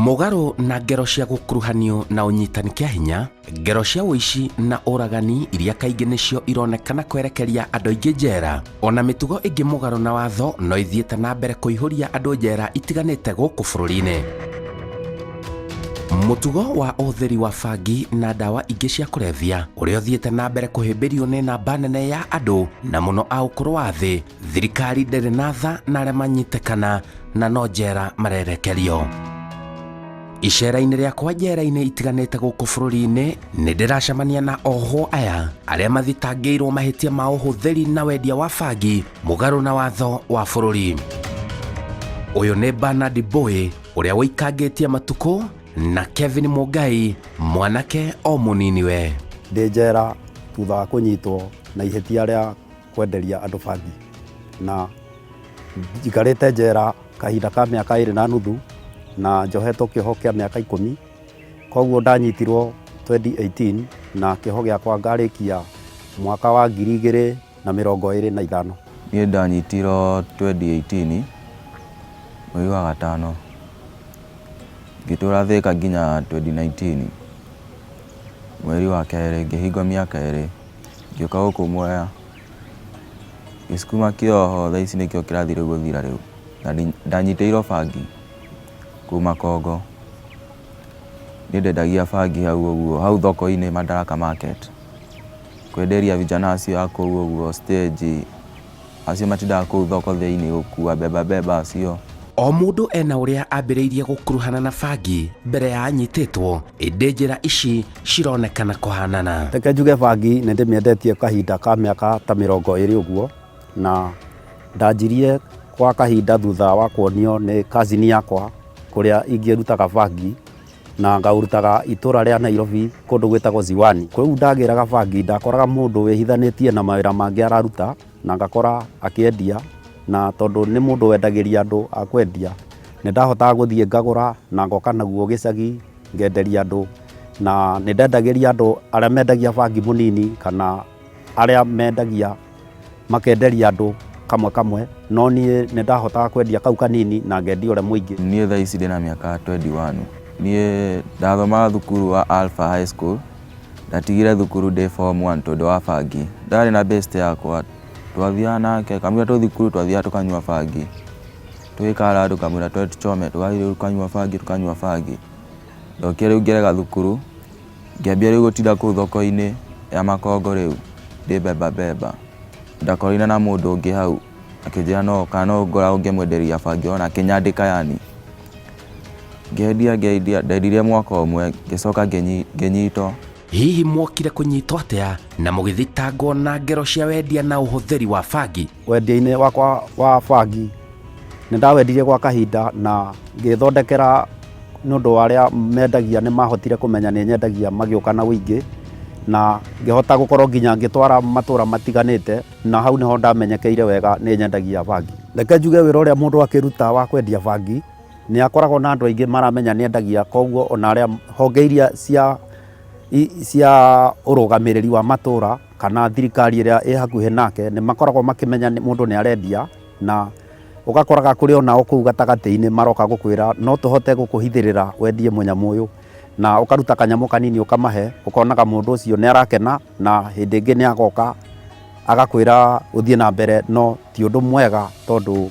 Mugaro na ngero cia gukuruhanio na unyitani kia hinya, ngero cia uici na uragani iria kaingĩ nĩcio ironekana kwerekeria andũ aingĩ njera, ona mĩtugo ĩngĩ mugaro na watho no ithiĩte na mbere kũihũria andũ njera itiganĩte gũkũ bũrũri-inĩ. Mũtugo wa ũhũthĩri wa bangi na ndawa ingĩ cia kũrebia ũrĩa ũthiĩte na mbere kũhĩmbĩrio nĩ namba nene ya andũ na mũno a ũkũrũ wa thĩ, thirikari ndĩrĩ na tha na arĩa manyitekana na no njera marerekerio. Icera-inĩ rĩakwa njera-inĩ itiganĩte gũkũ bũrũri-inĩ nĩ ndĩracemania na ohwo aya arĩa mathitangĩirwo mahĩtia ma ũhũthĩri na wendia wa bangi mũgarũ na watho wa bũrũri. Ũyũ nĩ Bernard Boy ũrĩa wĩikangĩtie matukũ na Kevin Mũngai mwanake o mũnini we. Ndĩ njera thutha wa kũnyitwo na ihĩtia rĩa kwenderia andũ bangi, na njikarĩte njera kahinda ka mĩaka 2.5 na njohetwo kĩoho kĩa mĩaka 10. Koguo ndanyitirwo 2018 na kĩoho gĩakwa ngarĩkia mwaka wa 2025. Niĩ ndanyitirwo 2018 mweri wa gatano, ngĩtũra Thĩka nginya 2019 mweri wa kerĩ, ngĩhingwo mĩaka 2, ngĩũka gũkũ Mwea, gĩcukuma kĩoho thaa ici nĩkĩo kĩrathire gũthira rĩu, na ndanyitĩirwo bangi kuma Kongo. Niĩ ndendagia bangi hau ũguo, hau thoko-inĩ Madaraka Market, kwenderia vijana acio a kũu ũguo stage, acio matindaga kũu thoko thĩinĩ gũkua beba acio. O mũndũ ena ũrĩa ambĩrĩirie gũkuruhana na bangi mbere ya anyitĩtwo, ĩndĩ njĩra ici cironekana kũhanana. Reke njuge bangi nĩ ndĩmĩendetie kahinda ka mĩaka ta 20 ũguo, na ndanjirie kwa kahinda thutha wa kuonio nĩ cousin yakwa kũrĩa ingĩrutaga bangi na ngaurutaga itũra rĩa Nairobi kũndũ gwĩtagwo Ziwani. Kũu ndagĩraga bangi ndakoraga mũndũ wĩhithanĩtie na mawĩra mangĩ araruta na ngakora akĩendia, na tondũ nĩ mũndũ wendagĩria andũ a kwendia, nĩ ndahotaga gũthiĩ ngagũra na ngoka naguo gĩcagi ngenderia andũ, na nĩ ndendagĩria andũ arĩa mendagia bangi mũnini kana arĩa mendagia makenderia andũ kamwe, no niĩ nĩ ndahotaga kwendia kau kanini na ngendia ũrĩa mũingĩ. Niĩ thaa ici ndĩna mĩaka 21. Niĩ ndathomaga thukuru wa Alpha High School, ndatigire thukuru ndĩ form 1 tondũ wa bangi. Ndarĩ na best yakwa, twathiaga nake kamwĩra thukuru, twathiaga tukanyua bangi, twĩkara andũ kamwĩra tuchome, tũgathiĩ tukanyua bangi. Ndokire rĩu ngĩrega thukuru, ngĩambia rĩu gũtinda kũu thoko-inĩ ya Makongo rĩu ndĩ beba. Ndakorire na mũndũ ũngĩ hau akĩnjĩra no ngora ũngĩmwenderia bangi, ona akĩnyandĩka yani. Ndendirie mwaka ũmwe, ngĩcoka ngĩnyitwo. Hihi mwokire kũnyitwo atĩa na mũgĩthitangwo na ngero cia wendia na ũhũthĩri wa bangi? Wendia-inĩ wakwa wa bangi nĩ ndawendirie gwa kahinda na ngĩthondekera nĩ ũndũ wa arĩa mendagia nĩ mahotire kũmenya nĩ nyendagia magĩũka na wĩingĩ, na ngĩhota gũkorwo nginya ngĩtwara matũra matiganĩte, na hau nĩho ndamenyekeire wega nĩ nyendagia bangi. Reke njuge wĩra ũrĩa mũndũ akĩruta wa kwendia bangi nĩ akoragwo na andũ aingĩ maramenya nĩ endagia, koguo ona arĩa honge iria cia ũrũgamĩrĩri wa matũra kana thirikari ĩrĩa ĩ hakuhĩ nake nĩ makoragwo makĩmenya mũndũ nĩ arendia, na ũgakoraga kũrĩ onao kũu gatagatĩ-inĩ maroka gũkwĩra no tũhote gũkũhithĩrĩra wendie mũnyamũ ũyũ, na ũkaruta kanyamũ kanini ũkamahe, ũkonaga mũndũ ũcio nĩ arakena na hĩndĩ ĩngĩ nĩ agoka agakwĩra ũthiĩ na mbere, no ti ũndũ mwega tondũ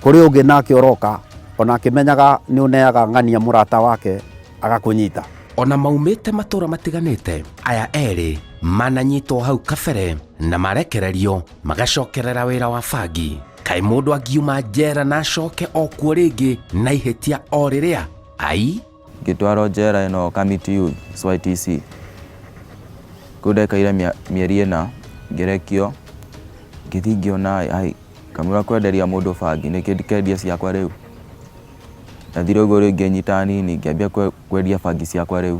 kũrĩ ũngĩ nake ũroka ona akĩmenyaga nĩ ũneaga ng'ania mũrata wake agakũnyita. Ona maumĩte matũra matiganĩte, aya erĩ mananyitwo hau kabere na marekererio magacokerera wĩra wa bangi. Kaĩ mũndũ angiuma njera na acoke o kuo rĩngĩ na ihĩtia o rĩrĩa? Ai, ngĩtwarwo njera ĩno Kamiti Youth SYTC, kũu ndekaire mĩeri 4, ngĩrekio, ngĩthiĩ ngĩona kamũira kwenderia mũndũ bangi nĩkĩ ndikendia ciakwa rĩu. Ndathire ũguo rĩu ngĩnyita nini, ngĩambia kwendia bangi ciakwa rĩu,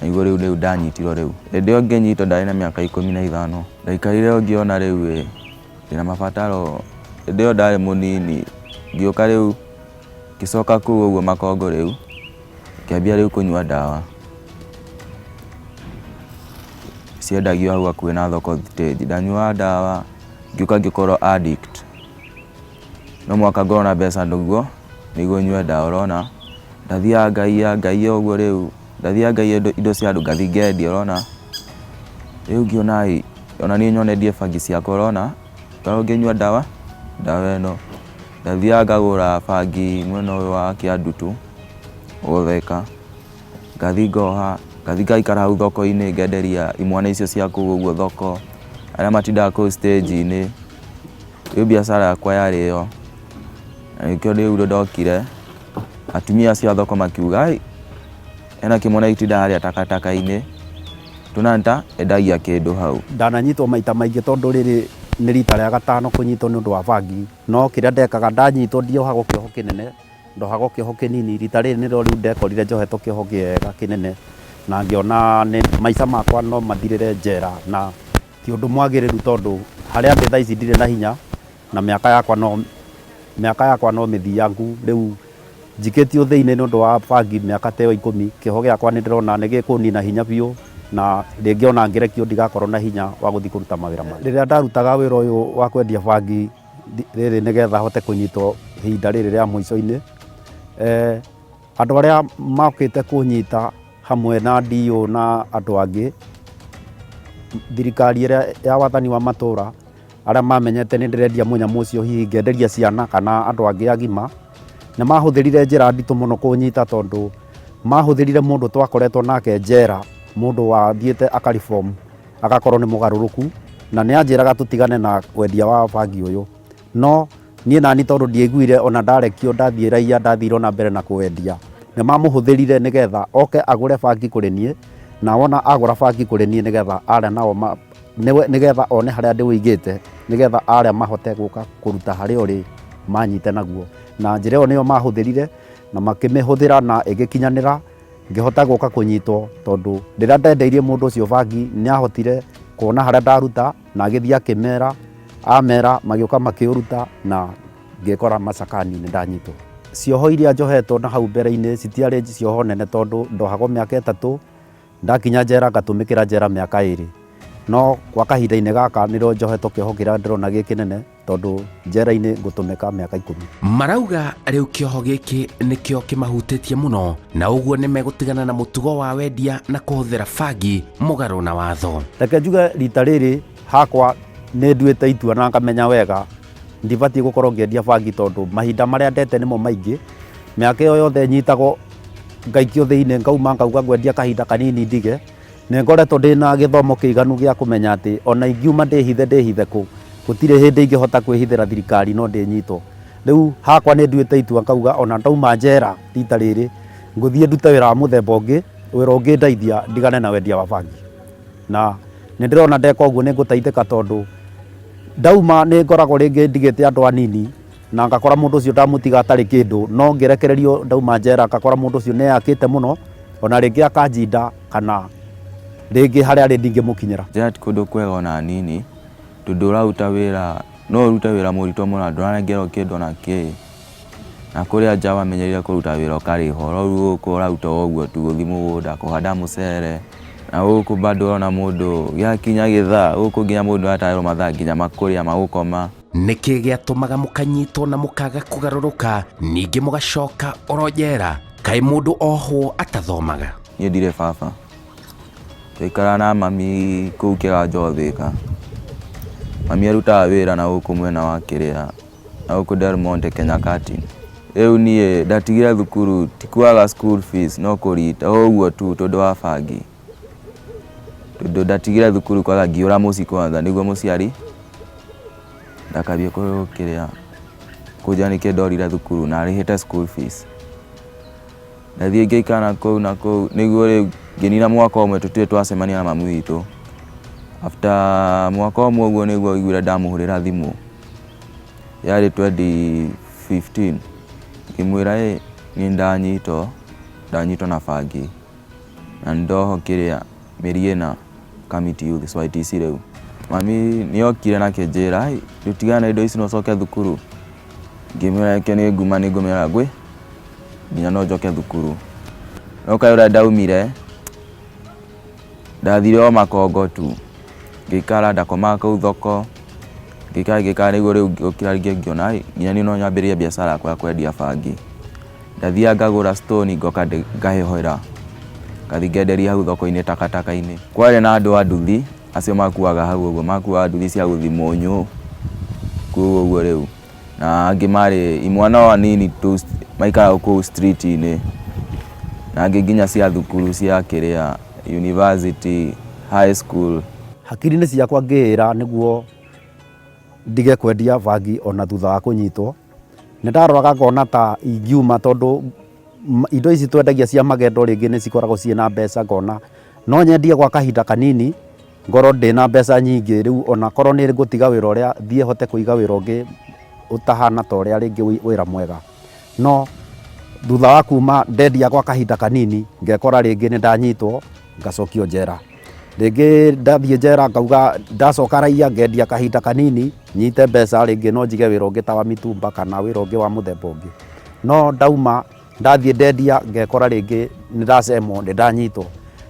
na igũrũ rĩu ndanyitirwo rĩu. Hĩndĩ ĩyo ngĩnyitwo ndarĩ na mĩaka 15. Ndaikarire ngĩona rĩu ndĩna mabataro, hĩndĩ ĩyo ndarĩ mũnini, ngĩũka rĩu ngĩcoka kũu ũguo Makongo rĩu, ngĩambia rĩu kũnyua ndawa ciendagio hau hakuhĩ na thoko stage. Ndanyua ndawa ngĩũka ngĩkorwo addict, no mwaka ngorwo na mbeca nĩguo nyue ndawa, ũrona ndathiaga ngaia ũguo rĩu ndathiaga ngaia indo cia andũ ngathi ngendia ũrona rĩu ngĩona ona niĩ nyonendie bangi ciakwa ũrona ngorwo ngĩnyua ndawa ĩno ndathiaga ngagũra bangi mwena ũyũ wa Kĩandutu Gũtheka ngathi ngoha ngathi ngaikara hau thoko-inĩ ngenderia imwana icio cia kũu ũguo thoko arĩa matindaga kũu stage-inĩ rĩu biacara yakwa yarĩ ĩyo na nĩkĩo rĩu ndokire atumia acio a thoko makiuga ena kĩmwana gĩtindaga harĩa takataka-inĩ tunanta endagia kĩndũ hau. Ndananyitwo maita maingĩ tondũ rĩrĩ nĩ rita rĩa gatano kũnyitwo nĩ ũndũ wa bangi, no kĩrĩa ndekaga ndanyitwo ndiohagwo kĩoho kĩnene ndohagwo kĩoho kĩnini. Rita rĩrĩ nĩrĩo rĩu ndekorire njohetwo kĩoho kĩega kĩnene na ngĩona maica makwa no mathirĩre njera na ti ũndũ mwagĩrĩru tondũ harĩa ndĩ thaa ici ndirĩ na hinya na mĩaka yakwa no mĩthiangu. Rĩu njikĩtio thĩinĩ nĩ ũndũ wa bangi mĩaka ta ĩyo 10 kĩoho gĩakwa nĩ ndĩrona nĩ gĩkũnina hinya biũ na rĩngĩ ona ngĩrekio ndigakorwo na hinya wa gũthiĩ kũruta mawĩra mangĩ. Rĩrĩa ndarutaga wĩra ũyũ wa kwendia bangi rĩrĩ nĩgetha hote kũnyitwo ihinda rĩrĩ rĩa mũico-inĩ, andũ arĩa mokĩte kũnyita hamwe na DO na andũ angĩ, thirikari ĩrĩa ya wathani wa matũra arĩa mamenyete nĩ ndĩrendia mũnyamũ ũcio hihi ngenderia ciana kana andũ angĩ agima, nĩ mahũthĩrire njĩra nditũ mũno kũnyita tondũ mahũthĩrire mũndũ twakoretwo nake njera, mũndũ wathiĩte akaribomu agakorwo nĩ mũgarũrũku na nĩ anjĩraga tũtigane na wendia wa bangi ũyũ. No niĩ nani tondũ ndiaiguire ona ndarekio ndathiĩ raia ndathire na mbere na kwendia, nĩ mamũhũthĩrire nĩgetha oke agũre bangi kũrĩ niĩ na wona agũra bangi kũrĩ niĩ nĩgetha arĩa nao nĩgetha one harĩa ndĩwĩigĩte nĩgetha arĩa mahote gũka kũruta harĩa ũrĩ manyite naguo. Na njĩra ĩyo nĩyo mahũthĩrire na makĩmĩhũthĩra na ĩgĩkinyanĩra ngĩhota gũka kũnyitwo tondũ rĩrĩa ndendeirie mũndũ ũcio bangi nĩ ahotire kuona harĩa ndaruta na agĩthiĩ akĩmera, amera magĩũka makĩũruta na ngĩkora macakani nĩ ndanyitwo. Cioho iria njohetwo na hau mbere-inĩ citiarĩ cioho nene tondũ ndohagwo mĩaka 3, ndakinya njera ngatũmĩkĩra njera mĩaka 2, no kwa kahinda-inĩ gaka nĩrĩo njohetwo kĩoho kĩrĩa ndĩrona gĩ kĩnene tondũ njera-inĩ ngũtũmĩka mĩaka 10. Marauga rĩu kĩoho gĩkĩ nĩkĩo kĩmahutĩtie mũno na ũguo nĩ megũtigana na mũtugo wa wendia na kũhũthĩra bangi mũgarũ na watho. Reke njuge rita rĩrĩ hakwa nĩ nduĩte itua na ngamenya wega ndibatiĩ gũkorwo ngĩendia bangi tondũ mahinda marĩa ndete nĩmo maingĩ. Mĩaka ĩyo yothe nyitagwo ngaikio thĩinĩ ngauma ngauga ngwendia kahinda kanini ndige, nĩ ngoretwo ndĩna gĩthomo kĩiganu gĩa kũmenya atĩ ona ingiuma ndĩhithe kũ gũtirĩ hĩndĩ ingĩhota kwĩhithĩra thirikari no ndĩnyitwo. Rĩu hakwa nĩ nduĩte itua ngauga ona ndauma njera rita rĩrĩ ngũthiĩ ndute wĩra wa mũthemba ũngĩ, wĩra ũngĩndeithia ndigane na wendia wa bangi. Na nĩ ndĩrona ndeka ũguo nĩ ngũteithĩka tondũ ndauma nĩ ngoragwo rĩngĩ ndigĩte andũ anini na ngakora mũndũ ũcio ndamũtiga atarĩ kĩndũ, no ngĩrekererio ndauma njera ngakora mũndũ ũcio nĩ eyakĩte mũno ona rĩngĩ akanjinda kana rĩngĩ harĩa arĩ ndingĩmũkinyĩra. Njera ti kũndũ kwega ona nini tondũ ũraruta wĩra no ũrute wĩra mũritũ mũno ndũranengerwo kĩndũ ona kĩ, na kũrĩa nja wamenyerire kũruta wĩra ũkarĩhwo. Rĩu gũkũ ũraruta ũguo tu gũthiĩ mũgũnda kũhanda mũcere na gũkũ bado ona mũndũ gĩakinya gĩthaa gũkũ nginya mũndũ atarĩrwo mathaa nginya makũrĩa magũkoma. Nĩkĩ gĩatũmaga mũkanyitwo na mũkaga kũgarũrũka ningĩ mũgacoka oro njera? Kaĩ mũndũ ohwo atathomaga? Niĩ ndirĩ baba, twaikara na mami kũu Kĩganjo Thĩka. Mami arutaga wĩra na gũkũ mwena wa kĩrĩa na gũkũ Del Monte Kenya Cutting. Rĩu niĩ ndatigire thukuru ti kwaga school fees no kũrita ũguo tu tondũ wa bangi. Tondũ ndatigire thukuru kwaga ngĩũra mũciĩ kwanza nĩguo mũciari ndakambia kũrĩa kũnja nĩkĩo ndorire thukuru na arĩhĩte school fees. Ndathiĩ ngĩikara na kũu nĩguo rĩu ngĩnina mwaka ũmwe tũtirĩ twacemania na mami witũ. After mwaka ũmwe ũguo nĩguo aiguire ndamũhũrĩra thimũ, yarĩ 2015, ngĩmwĩra niĩ ndanyitwo na bangi na ndoho kĩrĩa mĩeri 4 Kamiti Youth SYTC. Rĩu mami nĩokire na kĩnjĩra tũtigane na indo ici no ũcoke thukuru. Ngĩmwĩra reke nĩ nguma nĩ ngũmĩra ngwĩ nginya no njoke thukuru. No kaĩ ũrĩa ndaumire ndathire o makongo tu ngĩikara ndakomaga kũu thoko ngĩikara nĩguo rĩu ngĩũkĩra rĩngĩ ngĩona nginya niĩ no nyambĩrĩrie biacara yakwa ya kwendia bangi. ndathia ngagũra stone ngoka ngahehoera ngathi ngenderia hau thoko-inĩ takataka-inĩ. Kwarĩ na andũ a nduthi acio makuaga hau ũguo, makuaga nduthi cia gũthi Mũnyũ kũu ũguo rĩu, na angĩ marĩ imwana o anini tu maikaraga kũu street-inĩ, na angĩ nginya cia thukuru cia kĩrĩa university, high school. Hakiri-inĩ ciakwa ngĩĩra nĩguo ndige kwendia bangi ona thutha wa kũnyitwo. Nĩ ndaroraga ngona ta ingiuma tondũ indo ici twendagia cia magendo rĩngĩ nĩ cikoragwo ciĩna mbeca, ngona no nyendie gwa kahinda kanini ngorwo ndĩna mbeca nyingĩ, rĩu ona korwo nĩ ngũtiga wĩra ũrĩa thiĩ hote kũiga wĩra ũngĩ ũtahana ta ũrĩa rĩngĩ wĩra mwega. No thutha wa kuma ndendia gwa kahinda kanini ngekora rĩngĩ nĩ ndanyitwo ngacokio njera. Rĩngĩ ndathiĩ njera ngauga ndacoka raiya ngendia kahinda kanini nyite mbeca rĩngĩ no njige wĩra ũngĩ ta wa mitumba kana wĩra ũngĩ wa mũthemba ũngĩ. No ndauma ndathiĩ ndendia ngekora rĩngĩ nĩ ndacemwo nĩ ndanyitwo.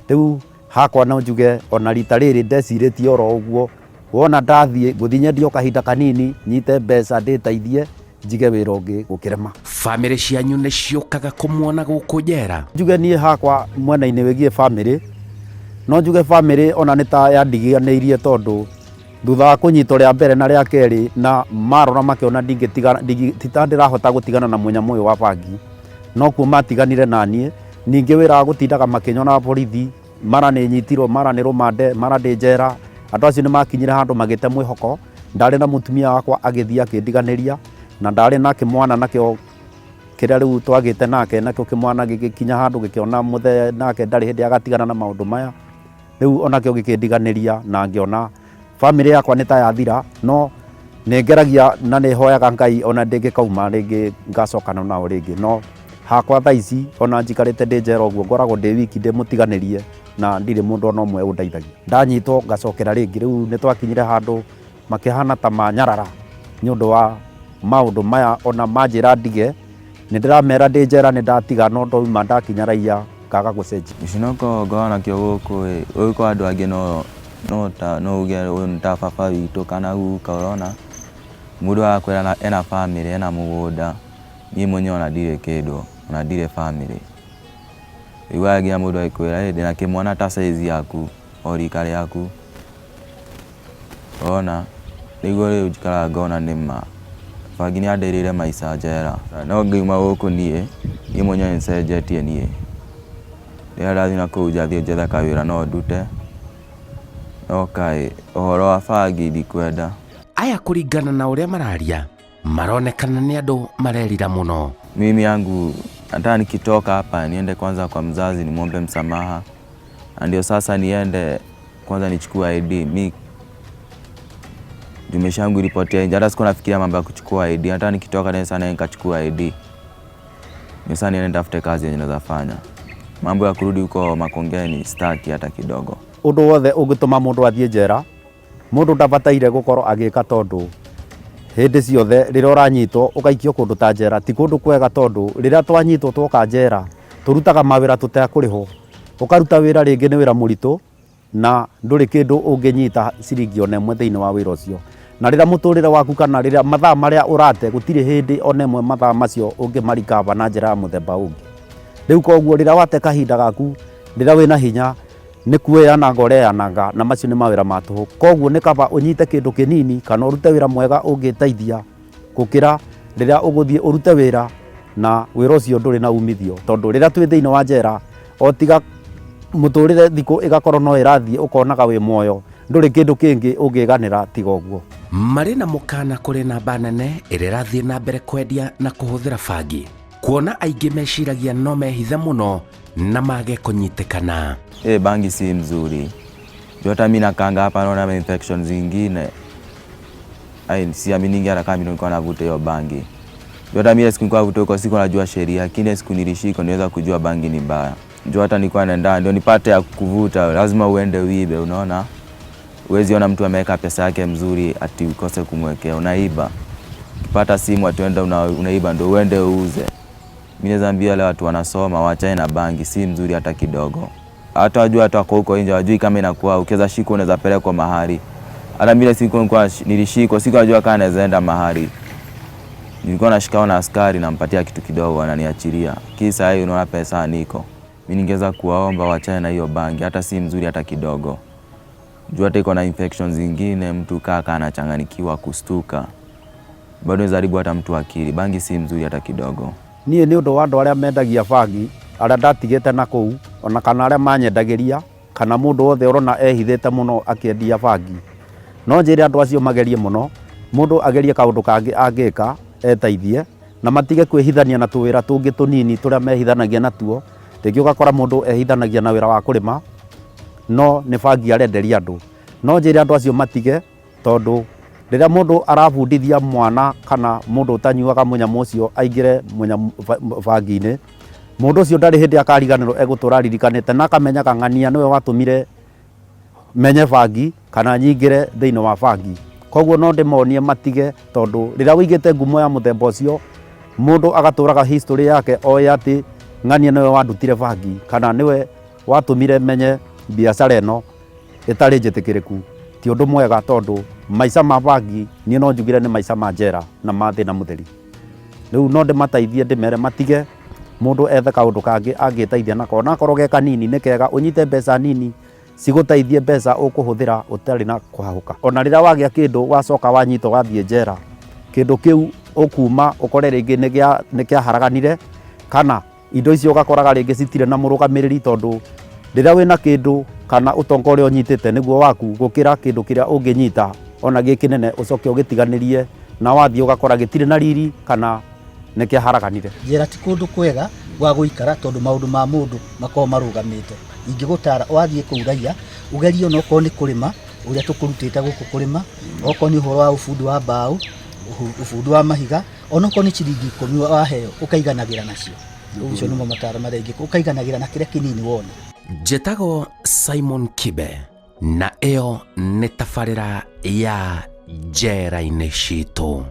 Rĩu hakwa no njuge ona rita rĩrĩ ndecirĩtie oro ũguo, wona ndathiĩ ngũthiĩ nyendio kahinda kanini nyite mbeca ndĩteithie njige wĩra ũngĩ gũkĩrema. Bamĩrĩ cianyu nĩ ciũkaga kũmuona gũkũ njera? Njuge niĩ hakwa mwena-inĩ wĩgiĩ bamĩrĩ, no njuge bamĩrĩ ona nĩ ta yandiganĩirie tondũ thutha wa kũnyitwo rĩa mbere na rĩa kerĩ na marora makĩona ndĩrahota gũtigana na mũnyamũ ũyũ wa bangi, no kuma tiganire na niĩ. Ningĩ wĩra wa gũtindaga makĩnyona borithi, mara nĩ nyitirwo, mara nĩ rũmande, mara ndĩ njera. Andũ acio nĩ makinyire handũ magĩte mwĩhoko. Ndarĩ na mũtumia wakwa agĩthiĩ akĩndiganĩria, na ndarĩ na kĩmwana nakĩo kĩrĩa rĩu twagĩte nake, nakĩo kĩmwana gĩgĩkinya handũ gĩkĩona mũthee nake ndarĩ hĩndĩ agatigana na maũndũ maya. Rĩu onakĩo gĩkĩndiganĩria na ngĩona bamĩrĩ yakwa nĩ ta yathira. No nĩ ngeragia na nĩ hoyaga Ngai ona ndĩngĩkauma rĩngĩ ngacokana nao rĩngĩ. No hakwa thaa ici ona njikarĩte ndĩ njera ũguo ngoragwo ndĩ wiki ndĩmũtiganĩrie na ndirĩ mũndũ ona ũmwe ũndeithagia. Ndanyitwo ngacokera rĩngĩ. Rĩu nĩ twakinyire handũ makĩhana ta manyarara nĩ ũndũ wa maũndũ maya, ona manjĩra ndige nĩ ndĩramera ndĩ njera nĩ ndatiga, no ndauma ndakinya raiya kaga gũcenjia. Gĩcinoko ngona kĩo gũkũ ũyũ kwa andũ angĩ no uge ũyũ ta baba witũ kana guka, ũrona mũndũ akwĩra ena bamĩrĩ, ena mũgũnda. Niĩ mwenyewe ona ndirĩ kĩndũ, ona ndirĩ bamĩrĩ. Rĩu nginya mũndũ akwĩra ndĩna kĩmwana ta size yaku o rika rĩaku, ũrona. Nĩguo rĩu njikaraga ngona nĩma bangi nĩ andĩrĩire maica njera. No ngiuma gũkũ niĩ mwenyewe nĩcenjetie. Niĩ rĩrĩa ndathiĩ na kũu njathi njethe kawĩra no ndute, no kaĩ ũhoro wa bangi ndikwenda. Aya kũringana na ũrĩa mararia maronekana nĩ andũ marerira mũno. Mimi yangu hata nikitoka hapa niende kwanza kwa mzazi nimwombe msamaha, ndio sasa niende kwanza nichukue ID. Mimi jumesha yangu ilipotea nje, hata sikuwa nafikiria mambo ya kuchukua ID. Hata nikitoka tena sana nikachukua ID, sasa niende tafute kazi yenye naweza fanya. Mambo ya kurudi huko Makongeni staki hata kidogo. Ũndũ wothe ũngĩtũma mũndũ athiĩ njera, mũndũ ndabataire gũkorwo agĩka, tondũ hĩndĩ ciothe rĩrĩa ũranyitwo ũgaikio kũndũ ta njera ti kũndũ kwega, tondũ rĩrĩa twanyitwo twoka njera tũrutaga mawĩra tũtekũrĩhwo. Ũkaruta wĩra rĩngĩ nĩ wĩra mũritũ na ndũrĩ kĩndũ ũngĩnyita ciringi ona ĩmwe thĩinĩ wa wĩra ũcio. Na rĩrĩa mũtũrĩre waku kana rĩrĩa mathaa marĩa ũrate gũtirĩ hĩndĩ ona ĩmwe mathaa macio ũngĩmarikava na njĩra ya mũthemba ũngĩ. Rĩu koguo rĩrĩa wate kahinda gaku rĩrĩa wĩna hinya nĩ kuoyananga ũreyananga, na macio nĩ mawĩra ma tũhũ. Koguo nĩ kaba ũnyite kĩndũ kĩnini kana ũrute wĩra mwega ũngĩteithia gũkĩra rĩrĩa ũgũthiĩ ũrute wĩra na wĩra ũcio ndũrĩ na umithio. Tondũ rĩrĩa twĩ thĩinĩ wa njera o tiga mũtũrĩre thikũ ĩgakorwo no ĩrathiĩ ũkonaga wĩ muoyo, ndũrĩ kĩndũ kĩngĩ ũngĩganĩra tiga ũguo. Marĩ na mũkana kũrĩ namba nene ĩrĩa ĩrathiĩ na mbere kwendia na kũhũthĩra bangi, kuona aingĩ meciragia no mehithe mũno na mage kũnyitĩkana. Bangi si mzuri. Hata mimi nakanga hapa naona infections zingine. Siaminingi hata kama nilikuwa navuta hiyo bangi. Hata mimi siku nilikuwa navuta huko, siku najua sheria, lakini siku nilishika niweza kujua bangi ni mbaya. Hata nilikuwa naenda ndio nipate ya kuvuta, lazima uende uibe, unaona? Uwezi ona mtu ameweka pesa yake mzuri ati ukose kumwekea, unaiba. Ukipata simu atuenda unaiba ndio uende uuze. Mimi naambia wale watu wanasoma waachane na bangi, si mzuri hata kidogo. Hata wajua hata huko nje wajui kama inakuwa ukiweza shiko unaweza pelekwa mahali. Hata mimi siku nilishikwa, siku najua kama naweza enda mahali. nilikuwa nashikao na askari nampatia kitu kidogo ananiachilia. Kisa hiyo unaona pesa niko. Mimi ningeweza kuwaomba wachane na hiyo bangi, hata si mzuri hata kidogo. Juu hata iko na infections zingine, mtu kaka anachanganikiwa kustuka. Bado zaribu hata mtu akili. Bangi si mzuri hata kidogo. Niĩ nĩ ũndũ wa andũ arĩa mendagia bangi arĩa ndatigĩte na kũu, ona kana arĩa manyendagĩria, kana mũndũ wothe ũrona ehithĩte mũno akĩendia bangi. No njĩre andũ acio magerie mũno, mũndũ agerie kaũndũ kangĩ angĩka eteithie, na matige kwĩhithania na tũwĩra tũngĩ tũnini tũrĩa mehithanagia natuo. Rĩngĩ ũgakora mũndũ ehithanagia na wĩra wa kũrĩma, no nĩ bangi arenderia andũ. No njĩre andũ acio matige, tondũ rĩrĩa mũndũ arabundithia mwana kana mũndũ ũtanyuaga mũnyamũ ũcio aingĩre bangi-inĩ, mũndũ ũcio ndarĩ hĩndĩ akariganĩrwo egũtũra ririkanĩte na akamenyaga ng'ania nĩwe watũmire menye bangi kana nyingĩre thĩinĩ wa bangi. Koguo no ndĩmonie matige, tondũ rĩrĩa wĩigĩte ngumo ya mũthemba ũcio, mũndũ agatũraga history yake oĩ atĩ ng'ania nĩwe wandutire bangi kana nĩwe watũmire menye biacara ĩno ĩtarĩ njĩtĩkĩrĩku. Ti ũndũ mwega, tondũ maica ma bangi niĩ no njugire nĩ maica ma njera na ma thĩna mũtheri. Rĩu no ndĩmateithie ndĩmere matige, mũndũ ethe kaũndũ kangĩ angĩteithia nako, ona akorwo ge kanini nĩ kega, ũnyite mbeca nini cigũteithie mbeca ũkũhũthĩra ũtarĩ na kũhahũka. Ona rĩrĩa wagĩa kĩndũ wacoka wanyitwo wathiĩ njera, kĩndũ kĩu ũkuma ũkore rĩngĩ nĩ kĩaharaganire, kana indo icio ũgakoraga rĩngĩ citirĩ na mũrũgamĩrĩri, tondũ rĩrĩa wĩna kĩndũ kana ũtonga ũrĩa ũnyitĩte nĩguo waku gũkĩra kĩndũ kĩrĩa ũngĩnyita ona gĩ kĩnene ũcoke ũgĩtiganĩrie, na wathiĩ ũgakora gĩtirĩ na riri kana nĩ kĩaharaganire. Njera ti kũndũ kwega gwa gũikara, tondũ maũndũ ma mũndũ makoragwo marũgamĩte. Ingĩgũtara wathiĩ kũu raiya ũgerie ona okorwo nĩ kũrĩma ũrĩa tũkũrutĩte gũkũ kũrĩma, okorwo nĩ ũhoro wa ũbundi wa mbaũ, ũbundi wa mahiga, ona okorwo nĩ ciringi 10 waheo ũkaiganagĩra nacio. Ũcio nĩmo mataro marĩa ingĩ ũkaiganagĩra na kĩrĩa kĩnini wona. Njĩtagwo Simon Kibe, na ĩyo nĩ tabarĩra ya njera-inĩ citũ.